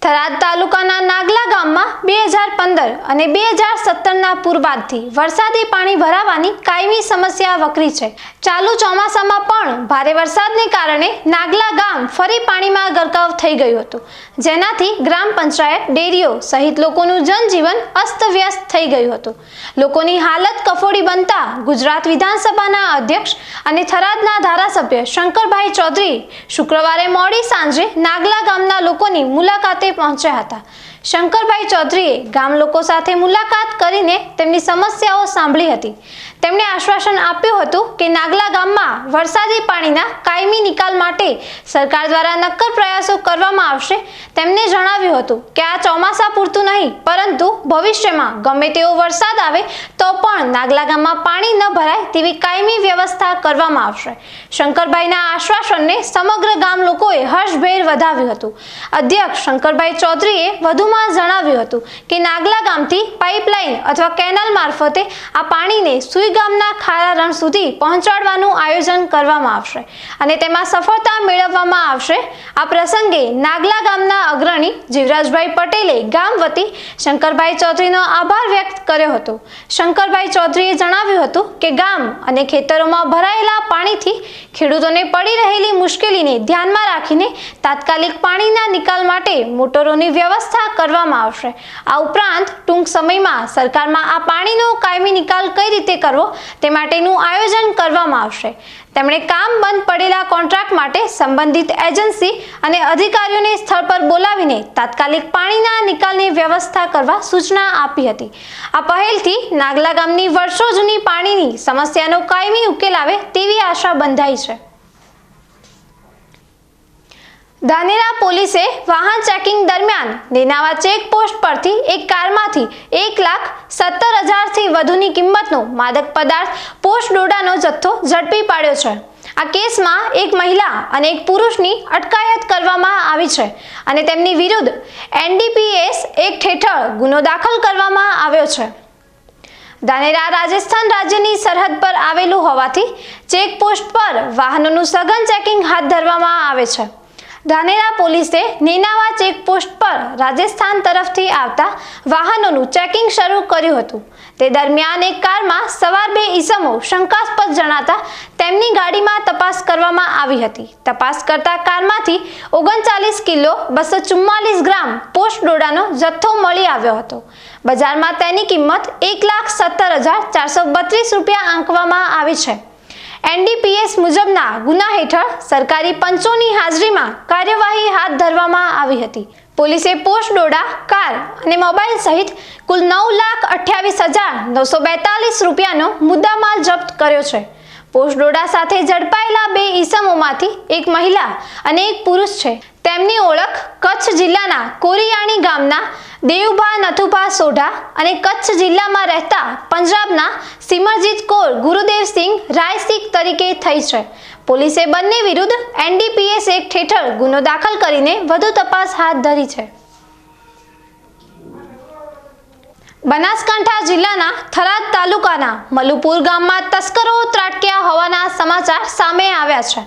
Speaker 2: થરાદ તાલુકાના નાગલા ગામમાં 2015 અને 2017ના પૂર બાદથી વરસાદી પાણી ભરાવાની કાયમી સમસ્યા વકરી છે. ચાલુ ચોમાસામાં પણ ભારે વરસાદને કારણે નાગલા ગામ ફરી પાણીમાં ગરકાવ થઈ ગયું હતું, જેનાથી ગ્રામ પંચાયત, ડેરીઓ સહિત લોકોનું જનજીવન અસ્તવ્યસ્ત થઈ ગયું હતું. લોકોની હાલત કફોડી બનતા ગુજરાત વિધાનસભાના અધ્યક્ષ અને થરાદના ધારાસભ્ય શંકરભાઈ ચૌધરી શુક્રવારે મોડી સાંજે નાગલા ગામના લોકોની મુલાકાતે પહોંચ્યા હતા. શંકરભાઈ ચૌધરીએ ગામ લોકો સાથે મુલાકાત કરીને તેમની સમસ્યાઓ સાંભળી હતી. તેમણે આશ્વાસન આપ્યું હતું કે નાગલા ગામમાં વરસાદી પાણીના કાયમી નિકાલ માટે સરકાર દ્વારા નક્કર પ્રયાસો કરવામાં આવશે. તેમણે જણાવ્યું હતું કે આ ચોમાસા પૂરતું નહીં, પરંતુ ભવિષ્યમાં ગમે તેવો વરસાદ આવે તો પણ નાગલા ગામમાં પાણી ન ભરાય તેવી કાયમી વ્યવસ્થા કરવામાં આવશે. શંકરભાઈના આશ્વાસનને સમગ્ર ગામ લોકોએ હર્ષભેર વધાવ્યું હતું. અધ્યક્ષ શંકરભાઈ ચૌધરીએ વધુમાં જણાવ્યું હતું કે નાગલા ગામથી પાઇપલાઇન અથવા કેનાલ મારફતે આ પાણીને સુઈ ગામના ખારા રણ સુધી પહોંચાડવાનું આયોજન કરવામાં આવશે અને તેમાં સફળતા મેળવવામાં આવશે. આ પ્રસંગે નાગલા ગામના અગ્રણી જીવરાજભાઈ પટેલે ગામ વતી શંકરભાઈ ચૌધરીનો આભાર વ્યક્ત કર્યો હતો. શંકરભાઈ ચૌધરીએ જણાવ્યું હતું કે ગામ અને ખેતરોમાં ભરાયેલા પાણીથી ખેડૂતોને પડી રહેલી મુશ્કેલીને ધ્યાનમાં રાખીને તાત્કાલિક પાણીના નિકાલ માટે મોટરોની વ્યવસ્થા કરવામાં આવશે. આ ઉપરાંત ટૂંક સમયમાં સરકારમાં આ પાણીનો કાયમી નિકાલ કઈ રીતે કરવો તે માટેનું આયોજન કરવામાં આવશે. તેમણે કામ બંધ પડેલા કોન્ટ્રાક્ટ માટે સંબંધિત એજન્સી અને અધિકારીઓને સ્થળ પર બોલાવીને તાત્કાલિક પાણીના નિકાલની વ્યવસ્થા કરવા સૂચના આપી હતી. આ પહેલથી નાગલા ગામની વર્ષો જૂની પાણીની સમસ્યાનો કાયમી ઉકેલ આવે તેવી આશા બંધાઈ છે. ધાનેરા પોલીસે વાહન ચેકિંગ દરમિયાન નેનાવા ચેકપોસ્ટ પરથી એક કારમાંથી 1,17,000થી વધુની કિંમતનો માદક પદાર્થ પોસ્ટ ડોડાનો જથ્થો ઝડપી પાડ્યો છે. આ કેસમાં એક મહિલા અને એક પુરુષની અટકાયત કરવામાં આવી છે અને તેમની વિરુદ્ધ NDPS એક્ટ હેઠળ ગુનો દાખલ કરવામાં આવ્યો છે. ધાનેરા રાજસ્થાન રાજ્યની સરહદ પર આવેલું હોવાથી ચેકપોસ્ટ પર વાહનોનું સઘન ચેકિંગ હાથ ધરવામાં આવે છે. ધાનેરા પોલીસે નેનાવા ચેકપોસ્ટ પર રાજસ્થાન તરફથી આવતા વાહનોનું ચેકિંગ શરૂ કર્યું હતું. તે દરમિયાન એક કારમાં સવાર 2 ઈસમો શંકાસ્પદ જણાતા તેમની ગાડીમાં તપાસ કરવામાં આવી હતી. તપાસ કરતા કારમાંથી 39 કિલો 244 ગ્રામ પોસ્ટ ડોડાનો જથ્થો મળી આવ્યો હતો. બજારમાં તેની કિંમત 1,17,432 રૂપિયા આંકવામાં આવી છે. NDPS મુજબના ગુના હેઠળ સરકારી પંચોની હાજરીમાં કાર્યવાહી હાથ ધરવામાં આવી હતી. પોલીસે પોસ્ટ ડોડા, કાર અને મોબાઈલ સહિત કુલ 9,28,942 રૂપિયાનો મુદ્દામાલ જપ્ત કર્યો છે. પોસ્ટ ડોડા સાથે ઝડપાયેલા 2 ઈસમોમાંથી એક મહિલા અને એક પુરુષ છે. તેમની ઓળખ કચ્છ જિલ્લાના કોરિયાણી ગામના દેવભા નથુભા સોઢા અને કચ્છ જિલ્લામાં રહેતા પંજાબના સિમરજીત કૌર ગુરુદેવસિંહ રાયસિંહ તરીકે થઈ છે. પોલીસે બંને વિરુદ્ધ NDPS એક્ટ હેઠળ ગુનો દાખલ કરીને વધુ તપાસ હાથ ધરી છે. બનાસકાંઠા જિલ્લાના થરાદ તાલુકાના મલુપુર ગામમાં તસ્કરો ત્રાટક્યા હોવાના સમાચાર સામે આવ્યા છે.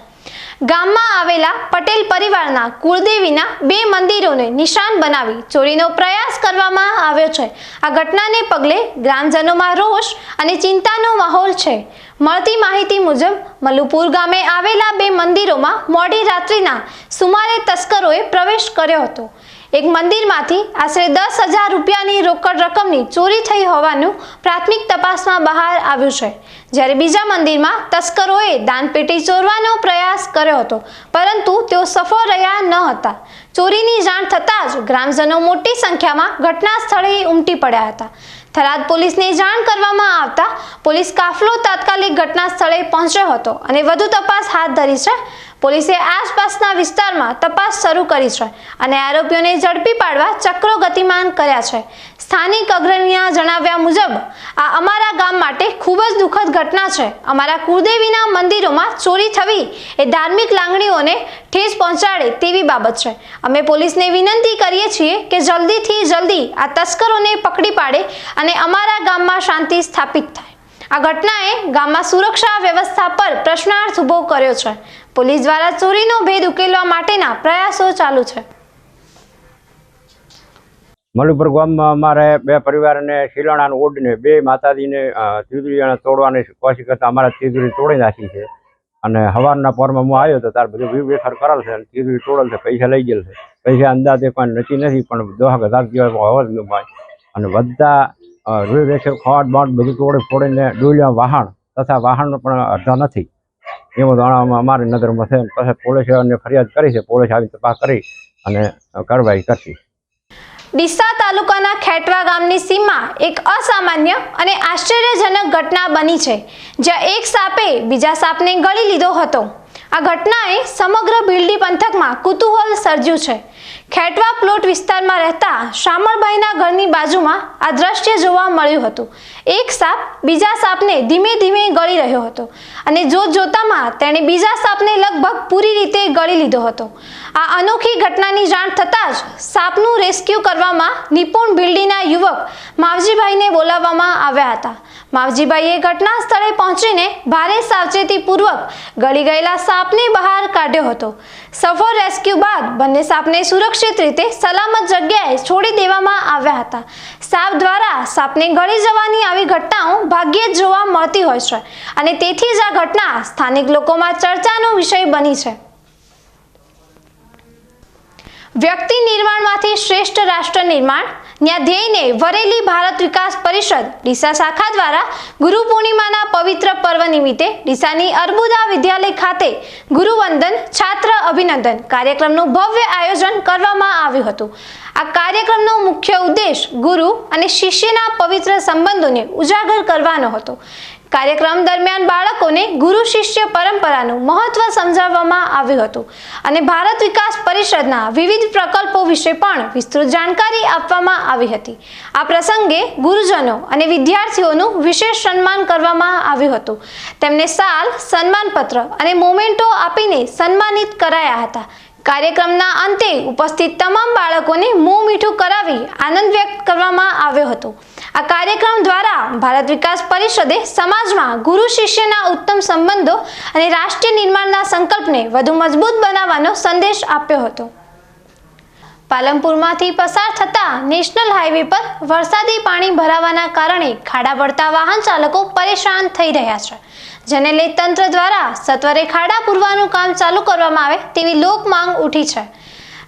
Speaker 2: ગામમાં આવેલા પટેલ પરિવારના કુળદેવીના 2 મંદિરોને નિશાન બનાવી ચોરીનો પ્રયાસ કરવામાં આવ્યો છે. આ ઘટનાને પગલે ગ્રામજનોમાં રોષ અને ચિંતાનો માહોલ છે. મળતી માહિતી મુજબ મલુપુર ગામે આવેલા 2 મંદિરોમાં મોડી રાત્રિના સુમારે તસ્કરોએ પ્રવેશ કર્યો હતો. એક મંદિરમાંથી આશરે 10,000 રૂપિયાની રોકડ રકમની ચોરી થઈ હોવાનું પ્રાથમિક તપાસમાં બહાર આવ્યું છે, જ્યારે બીજા મંદિરમાં તસ્કરોએ દાનપેટી ચોરવાનો પ્રયાસ કર્યો હતો, પરંતુ તેઓ સફળ રહ્યા ન હતા. ચોરીની જાણ થતાં જ ગ્રામજનો મોટી સંખ્યામાં ઘટના સ્થળે ઉમટી પડ્યા હતા. થરાદ પોલીસને જાણ કરવામાં આવતા પોલીસ કાફલો તાત્કાલિક ઘટના સ્થળે પહોંચ્યો હતો અને વધુ તપાસ હાથ ધરી છે. પોલીસે આસપાસના વિસ્તારમાં તપાસ શરૂ કરી છે અને આરોપીઓને ઝડપી પાડવા ચક્રો ગતિમાન કર્યા છે. સ્થાનિક અગ્રણીના જણાવ્યા મુજબ આ અમારા ગામ માટે ખૂબ જ દુઃખદ ઘટના છે. અમારા કુળદેવીના મંદિરોમાં ચોરી થવી એ ધાર્મિક લાગણીઓને ઠેસ પહોંચાડે તેવી બાબત છે. અમે પોલીસને વિનંતી કરીએ છીએ કે જલ્દીથી જલ્દી આ તસ્કરોને પકડી પાડે અને અમારા ગામમાં શાંતિ સ્થાપિત થાય. આ ઘટનાએ ગામમાં સુરક્ષા વ્યવસ્થા પર પ્રશ્નાર્થ ઊભો કર્યો છે. પોલીસ દ્વારા ચોરીનો ભેદ ઉકેલવા માટેના પ્રયાસો ચાલુ છે.
Speaker 13: મલુપુર ગામમાં અમારે 2 પરિવારને શિલાણાના ઓડને 2 માતાજીને તિજોરી તોડવાની કોશિશ કરતા અમારા તિજોરી તોડી નાખી છે. અને સવારના પોરમાં હું આવ્યો તો ત્યારે બધું વેફર કરેલ છે, તિજોરી તોડેલ છે, પૈસા લઈ ગયેલ છે. પૈસા અંદાજે કોઈ નક્કી નથી, પણ 10,000 જેવા હોવા જોઈએ ભાઈ. અને બધા વેફર ખોટ બોટ બધું ફોડીને ડોલિયા વાહન તથા વાહન પણ અડધા નથી એવું જાણવામાં અમારી નજરમાં છે. પછી પોલીસે અને ફરિયાદ કરી છે. પોલીસ આવી તપાસ કરી અને કાર્યવાહી કરશે.
Speaker 2: ડીસા તાલુકાના ખેટવા ગામની સીમમાં એક અસામાન્ય અને આશ્ચર્યજનક ઘટના બની છે, જ્યાં એક સાપે બીજા સાપને ગળી લીધો હતો. આ ઘટનાએ સમગ્ર ભીલડી પંથકમાં કુતૂહલ સર્જ્યું છે. ખેટવા પ્લોટ વિસ્તારમાં રહેતા શામળભાઈના ઘરની બાજુમાં આ દ્રશ્ય જોવા મળ્યું હતું. એક સાપ બીજા સાપને ધીમે ધીમે ગળી રહ્યો હતો અને જોતામાં તેણે બીજા સાપને લગભગ પૂરી રીતે ગળી લીધો હતો. આ અનોખી ઘટનાની જાણ થતાં જ સાપનું રેસ્ક્યુ કરવામાં નિપુણ ભીલડીના યુવક માવજીભાઈને બોલાવવામાં આવ્યા હતા. માવજીભાઈએ ઘટના સ્થળે પહોંચીને ભારે સાવચેતીપૂર્વક ગળી ગયેલા સાપને બહાર કાઢ્યો હતો. સફળ રેસ્ક્યુ બાદ બંને સાપને સુરક્ષિત રીતે સલામત જગ્યાએ છોડી દેવામાં આવ્યા હતા. સાપ દ્વારા સાપને ગળી જવાની આવી ઘટનાઓ ભાગ્યે જ જોવા મળતી હોય છે અને તેથી જ આ ઘટના સ્થાનિક લોકોમાં ચર્ચાનો વિષય બની છે. વ્યક્તિ નિર્માણમાંથી શ્રેષ્ઠ રાષ્ટ્ર નિર્માણ ન્યા ધ્યેયને વરેલી ભારત વિકાસ પરિષદ ડીસા શાખા દ્વારા ગુરુ પૂર્ણિમાના પવિત્ર પર્વ નિમિત્તે ડીસાની અર્બુદા વિદ્યાલય ખાતે ગુરુવંદન છાત્ર અભિનંદન કાર્યક્રમનું ભવ્ય આયોજન કરવામાં આવ્યું હતું. આ કાર્યક્રમનો મુખ્ય ઉદ્દેશ ગુરુ અને શિષ્યના પવિત્ર સંબંધોને ઉજાગર કરવાનો હતો. કાર્યક્રમ દરમિયાન બાળકોને ગુરુ શિષ્ય પરંપરાનું મહત્વ સમજાવવામાં આવ્યું હતું અને ભારત વિકાસ પરિષદના વિવિધ પ્રકલ્પો વિશે પણ વિસ્તૃત જાણકારી આપવામાં આવી હતી. આ પ્રસંગે ગુરુજનો અને વિદ્યાર્થીઓનું વિશેષ સન્માન કરવામાં આવ્યું હતું. તેમને શાલ, સન્માનપત્ર અને મોમેન્ટો આપીને સન્માનિત કરાયા હતા. કાર્યક્રમના અંતે ઉપસ્થિત તમામ બાળકોને મોં મીઠું કરાવી આનંદ વ્યક્ત કરવામાં આવ્યો હતો. આ કાર્યક્રમ દ્વારા ભારત વિકાસ પરિષદે સમાજમાં ગુરુ શિષ્યના ઉત્તમ સંબંધો અને રાષ્ટ્રીય નિર્માણના સંકલ્પને વધુ મજબૂત બનાવવાનો સંદેશ આપ્યો હતો. પાલનપુરમાંથી પસાર થતા નેશનલ હાઈવે પર વરસાદી પાણી ભરાવાના કારણે ખાડા પડતા વાહન ચાલકો પરેશાન થઈ રહ્યા છે, જેને લઈ તંત્ર દ્વારા સત્વરે ખાડા પૂરવાનું કામ ચાલુ કરવામાં આવે તેવી લોક માંગ ઉઠી છે.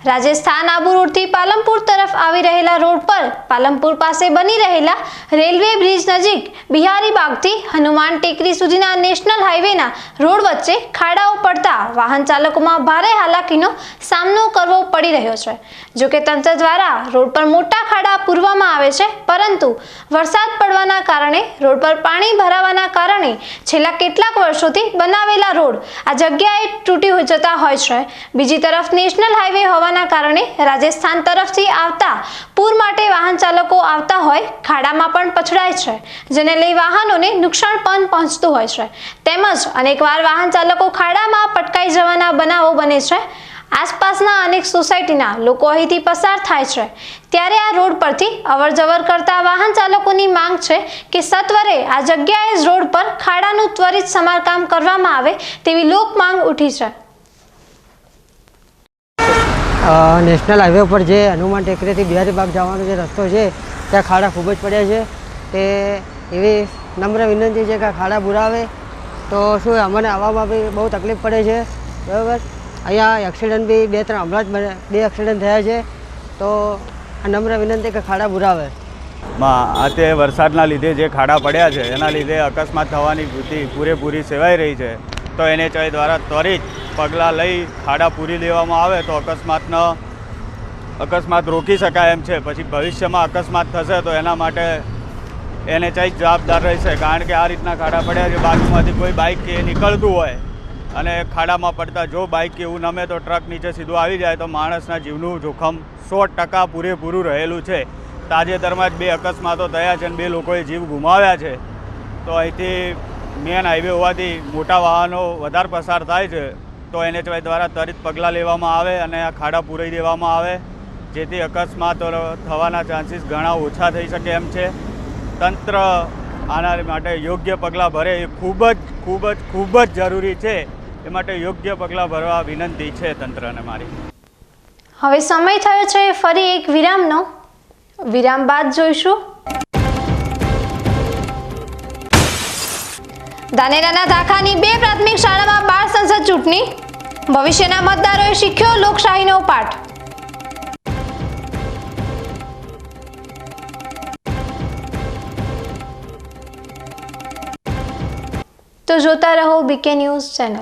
Speaker 2: રાજસ્થાન આબુ રોડથી પાલનપુર તરફ આવી રહેલા રોડ પર પાલનપુર પાસે બની રહેલા રેલવે બ્રિજ નજીક બિહારી બાગથી હનુમાન ટેકરી સુધીના નેશનલ હાઈવેના રોડ વચ્ચે ખાડાઓ પડતા વાહન ચાલકોમાં ભારે હાલાકીનો સામનો કરવો પડી રહ્યો છે. જોકે તંત્ર દ્વારા રોડ પર મોટા ખાડા પૂરવામાં આવે છે, પરંતુ વરસાદ પડવાના કારણે રોડ પર પાણી ભરાવાના કારણે છેલ્લા કેટલાક વર્ષોથી બનાવેલા રોડ આ જગ્યાએ તૂટી જતા હોય છે. બીજી તરફ નેશનલ હાઈવે હોવાના કારણે રાજસ્થાન તરફથી આવતા પૂર માટે વાહન ચાલકો આવતા હોય ખાડામાં પણ પછડાય છે, જેને લઈ વાહનોને નુકસાન પણ પહોંચતું હોય છે. તેમજ અનેકવાર વાહન ચાલકો ખાડામાં પટકાઈ જવાના બનાવો બને છે. આસપાસના અનેક સોસાયટીના લોકો અહીંથી પસાર થાય છે, ત્યારે આ રોડ પરથી અવરજવર કરતા વાહન ચાલકોની માંગ છે કે સત્વરે આ જગ્યાએ જ રોડ પર ખાડાનું ત્વરિત સમારકામ કરવામાં આવે તેવી લોક માંગ ઉઠી છે.
Speaker 14: નેશનલ હાઈવે પર જે હનુમાન ટેકરીથી બિહારી બાગ જવાનો જે રસ્તો છે ત્યાં ખાડા ખૂબ જ પડ્યા છે. તે એવી નમ્ર વિનંતી છે કે ખાડા બુરાવે તો શું અમને આવવામાં બી બહુ તકલીફ પડે છે. બરાબર, અહીંયા એક્સિડન્ટ બી 2-3 હમણાં જ 2 એક્સિડન્ટ થયા છે. તો આ નમ્ર વિનંતી કે ખાડા બુરાવે.
Speaker 15: આજે વરસાદના લીધે જે ખાડા પડ્યા છે એના લીધે અકસ્માત થવાની ભીતિ પૂરેપૂરી સેવાઈ રહી છે. તો NHI દ્વારા ત્વરિત પગલાં લઈ ખાડા પૂરી દેવામાં આવે તો અકસ્માત રોકી શકાય એમ છે. પછી ભવિષ્યમાં અકસ્માત થશે તો એના માટે NHI જવાબદાર રહેશે, કારણ કે આ રીતના ખાડા પડ્યા છે. બાજુમાંથી કોઈ બાઇક કે નીકળતું હોય અને ખાડામાં પડતા જો બાઇક કે એવું નમે તો ટ્રક નીચે સીધું આવી જાય તો માણસના જીવનું જોખમ 100% પૂરેપૂરું રહેલું છે. તાજેતરમાં જ 2 અકસ્માતો થયા છે અને 2 લોકોએ જીવ ગુમાવ્યા છે. તો અહીંથી મેન હાઈવે હોવાથી મોટા વાહનો વધારે પસાર થાય છે. તો NHI દ્વારા ત્વરિત પગલાં લેવામાં આવે અને આ ખાડા પૂરાઈ દેવામાં આવે, જેથી અકસ્માતો થવાના ચાન્સીસ ઘણા ઓછા થઈ શકે એમ છે. તંત્ર આના માટે યોગ્ય પગલાં ભરે એ ખૂબ જ જરૂરી છે. એ માટે યોગ્ય પગલાં ભરવા વિનંતી છે તંત્રને મારી.
Speaker 2: હવે સમય થયો છે ફરી એક વિરામનો. વિરામ બાદ જોઈશું ધાનેરાના ધાખાની 2 પ્રાથમિક શાળામાં બાળ સંસદ ચૂંટણી. ભવિષ્યના મતદારોએ શીખ્યો લોકશાહીનો પાઠ. તો જોતા રહો બીકે ન્યૂઝ ચેનલ.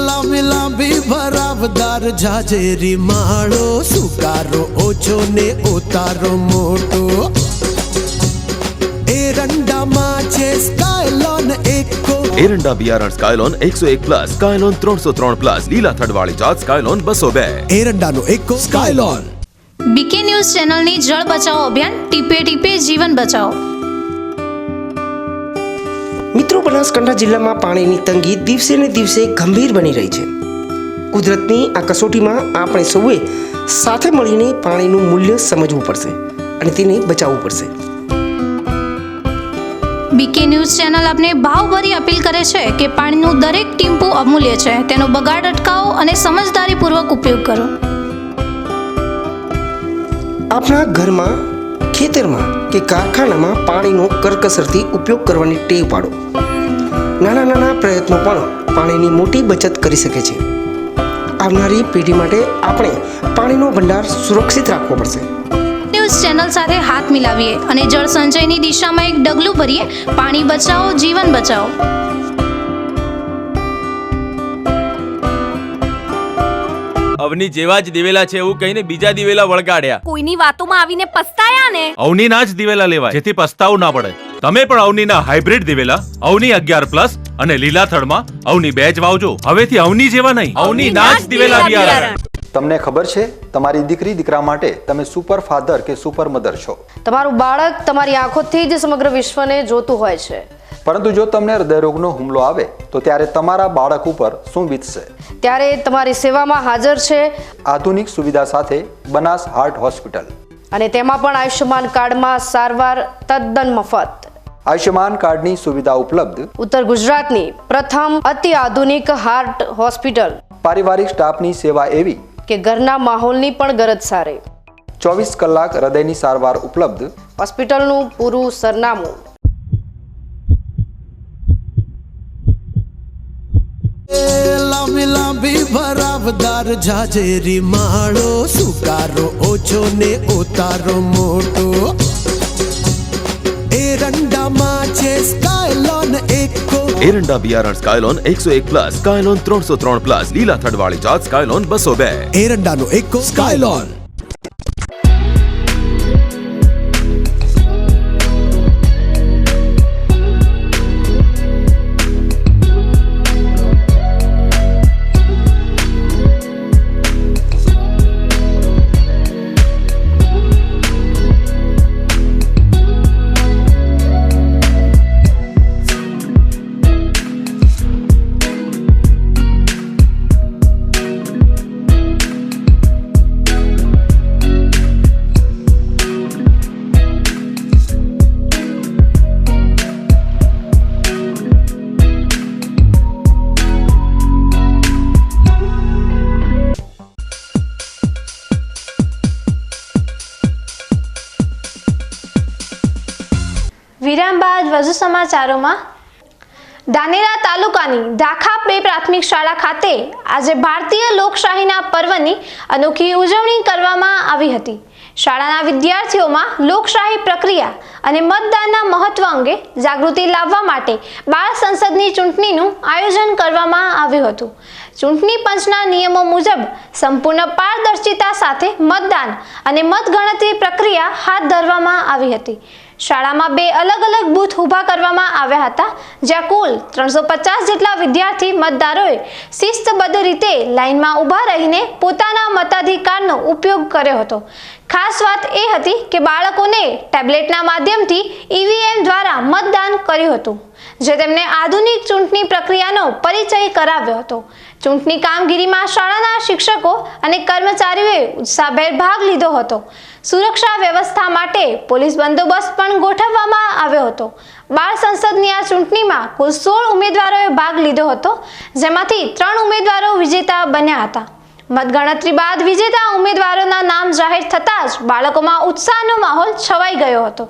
Speaker 5: લાંબી લાંબી ભરાવદાર જાજેરી માળો, સુકારો ઓછો ને ઉતારો મોટો. એરંડામાં છે સ્કાયલોન એકો.
Speaker 6: એરંડા બિયારણ સ્કાયલોન 101+, સ્કાયલોન 303+, લીલા થડવાળી જાત સ્કાયલોન 202.
Speaker 5: એરંડાનો એકો સ્કાયલોન.
Speaker 2: બીકે ન્યૂઝ ચેનલની જળ બચાવો અભિયાન ટીપે ટીપે જીવન બચાવો.
Speaker 3: મિત્રો, બનાસકાંઠા જિલ્લામાં પાણીની તંગી દિવસે ને દિવસે ગંભીર બની રહી છે. કુદરતની આ કસોટીમાં આપણે સૌએ સાથે મળીને પાણીનું મૂલ્ય સમજવું પડશે અને તેને બચાવવું પડશે.
Speaker 2: બીકે ન્યૂઝ ચેનલ આપને ભાવભરી અપીલ કરે છે કે પાણીનું દરેક ટીમ્પું અમૂલ્ય છે. તેનો બગાડ અટકાવો અને સમજદારીપૂર્વક ઉપયોગ કરો.
Speaker 3: આપણા ઘરમાં, ખેતરમાં કે કારખાનામાં પાણીનો કરકસરથી ઉપયોગ કરવાની ટેવ પાડો. નાના નાના પ્રયત્નો પણ પાણીની મોટી બચત કરી શકે છે. આવનારી પેઢી માટે આપણે પાણીનો ભંડાર સુરક્ષિત રાખવો પડશે.
Speaker 2: ન્યૂઝ ચેનલ સાથે હાથ મિલાવીએ અને જળ સંચયની દિશામાં એક ડગલું ભરીએ. પાણી બચાવો, જીવન બચાવો.
Speaker 7: અવની જેવા જ દિવેલા છે એવું કહીને બીજા દિવેલા વળગાડ્યા.
Speaker 16: કોઈની વાતોમાં આવીને પસ્તાયા ને.
Speaker 7: અવનીના જ દિવેલા લેવાય, જેથી પસ્તાવું ના પડે. તમે પણ અવનીના હાઇબ્રિડ દિવેલા અવની 11+ અને લીલા થડમાં અવની 2 જ વાવજો. હવેથી અવની જેવા નહીં, અવનીના જ દિવેલા બિયારણ.
Speaker 1: તમને ખબર છે તમારી દીકરી દીકરા માટે તમે સુપર ફાધર કે સુપર મધર છો.
Speaker 16: તમારું બાળક તમારી આંખોથી જ સમગ્ર વિશ્વને જોતું હોય છે.
Speaker 1: પરંતુ જો તમને હૃદયરોગનો હુમલો આવે તો ત્યારે તમારા બાળક ઉપર શું વીતશે?
Speaker 16: ત્યારે તમારી સેવામાં હાજર છે
Speaker 1: આધુનિક સુવિધા સાથે બનાસ હાર્ટ હોસ્પિટલ,
Speaker 16: અને તેમાં પણ આયુષ્યમાન કાર્ડમાં સારવાર તદ્દન મફત.
Speaker 1: આયુષ્યમાન કાર્ડની સુવિધા ઉપલબ્ધ.
Speaker 16: ઉત્તર ગુજરાતની પ્રથમ અતિ આધુનિક હાર્ટ હોસ્પિટલ.
Speaker 1: પારિવારિક સ્ટાફની સેવા એવી
Speaker 16: કે ઘરના માહોલની પણ ગરજ સારે.
Speaker 1: 24 કલાક હૃદયની સારવાર ઉપલબ્ધ.
Speaker 16: હોસ્પિટલનું પૂરું સરનામું.
Speaker 5: લાંબી લાંબી ભરાવદાર જાજેરી માળો, સુકારો ઓછો ને ઉતારો મોટો. એરંડામાં છે સ્કાયલોન એકો.
Speaker 6: એરંડા બિયારણ સ્કાયલોન 101+, સ્કાયલોન 303+, લીલા થડવાળી જાત સ્કાયલોન 202.
Speaker 5: એરંડાનો એકો સ્કાયલોન.
Speaker 2: વિરામ બાદ વધુ સમાચારોમાં. ધાનેરા તાલુકાની દાખા પ્રે પ્રાથમિક શાળા ખાતે આજે ભારતીય લોકશાહીના પર્વની અનોખી ઉજવણી કરવામાં આવી હતી. શાળાના વિદ્યાર્થીઓમાં લોકશાહી પ્રક્રિયા અને મતદાનના મહત્વ અંગે જાગૃતિ લાવવા માટે બાળ સંસદની ચૂંટણીનું આયોજન કરવામાં આવ્યું હતું. ચૂંટણી પંચના નિયમો મુજબ સંપૂર્ણ પારદર્શિતા સાથે મતદાન અને મતગણતરી પ્રક્રિયા હાથ ધરવામાં આવી હતી. શાળામાં 2 અલગ અલગ બૂથ ઊભા કરવામાં આવ્યા હતા, જ્યાં કુલ 350 જેટલા વિદ્યાર્થી મતદારોએ શિસ્તબદ્ધ રીતે લાઇનમાં ઊભા રહીને પોતાના મતાધિકારનો ઉપયોગ કર્યો હતો. ખાસ વાત એ હતી કે બાળકોને ટેબ્લેટના માધ્યમથી ઈવીએમ દ્વારા મતદાન કર્યું હતું, જે તેમને આધુનિક ચૂંટણી પ્રક્રિયાનો પરિચય કરાવ્યો હતો. ચૂંટણી કામગીરીમાં શાળાના શિક્ષકો અને કર્મચારીઓએ ઉત્સાહભેર ભાગ લીધો હતો. સુરક્ષા વ્યવસ્થા માટે પોલીસ બંદોબસ્ત પણ ગોઠવવામાં આવ્યો હતો. બાળ સંસદની આ ચૂંટણીમાં કુલ 16 ઉમેદવારોએ ભાગ લીધો હતો, જેમાંથી 3 ઉમેદવારો વિજેતા બન્યા હતા. મતગણતરી બાદ વિજેતા ઉમેદવારોના નામ જાહેર થતાં જ બાળકોમાં ઉત્સાહનો માહોલ છવાઈ ગયો હતો.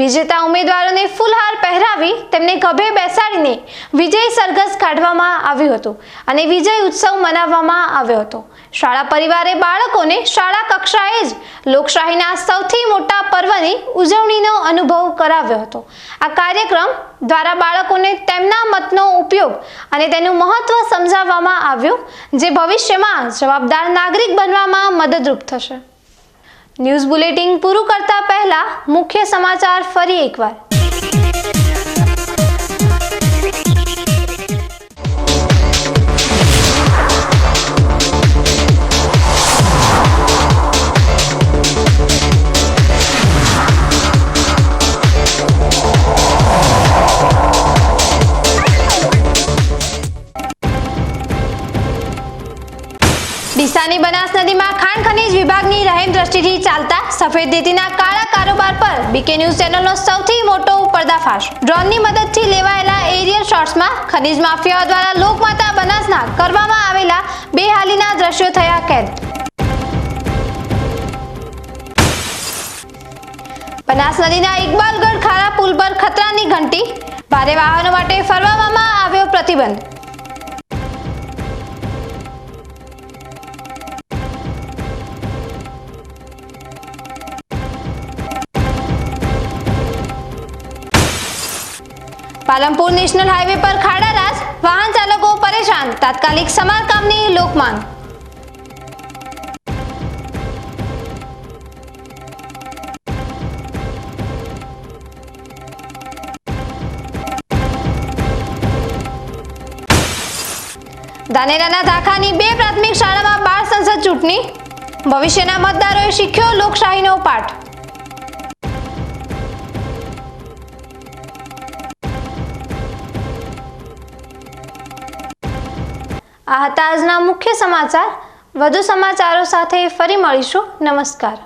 Speaker 2: વિજેતા ઉમેદવારોને ફૂલહાર પહેરાવી તેમને ખભે બેસાડીને વિજય સરઘસ કાઢવામાં આવ્યું હતું અને વિજય ઉત્સવ મનાવવામાં આવ્યો હતો. શાળા પરિવારે બાળકોને શાળા કક્ષાએ જ લોકશાહીના સૌથી મોટા પર્વની ઉજવણીનો અનુભવ કરાવ્યો હતો. આ કાર્યક્રમ દ્વારા બાળકોને તેમના મતનો ઉપયોગ અને તેનું મહત્વ સમજાવવામાં આવ્યું, જે ભવિષ્યમાં જવાબદાર નાગરિક બનવામાં મદદરૂપ થશે. ન્યૂઝ બુલેટિન પૂરું કરતા પહેલા મુખ્ય સમાચાર ફરી એકવાર. ડીસાની બનાસ નદીમાં ખાણ ખનીજ વિભાગની રહેમ દ્રષ્ટિથી ચાલતા સફેદ રેતીના કાળા કારોબાર પર બીકે ન્યૂઝ ચેનલનો સૌથી મોટો પર્દાફાશ. ડ્રોનની મદદથી લેવાયેલા એરિયલ શોટ્સમાં ખનીજ માફિયાઓ દ્વારા લોકમાતા બનાસના કરવામાં આવેલા બેહાલીના દ્રશ્યો થયા કેદ. બનાસ નદીના ઇકબાલગઢ ખારા પુલ પર ખતરાની ઘંટી. ભારે વાહનો માટે ફરવામાં આવ્યો પ્રતિબંધ. પાલનપુર નેશનલ હાઈવે પર ખાડા રાજ, વાહન ચાલકો પરેશાન. તાત્કાલિક સમારકામની લોકમાંગ. ધાનેરાના ધાખાની 2 પ્રાથમિક શાળામાં બાળ સંસદ ચૂંટણી. ભવિષ્યના મતદારોએ શીખ્યો લોકશાહીનો પાઠ. આ હતા આજના મુખ્ય સમાચાર. વધુ સમાચારો સાથે ફરી મળીશું. નમસ્કાર.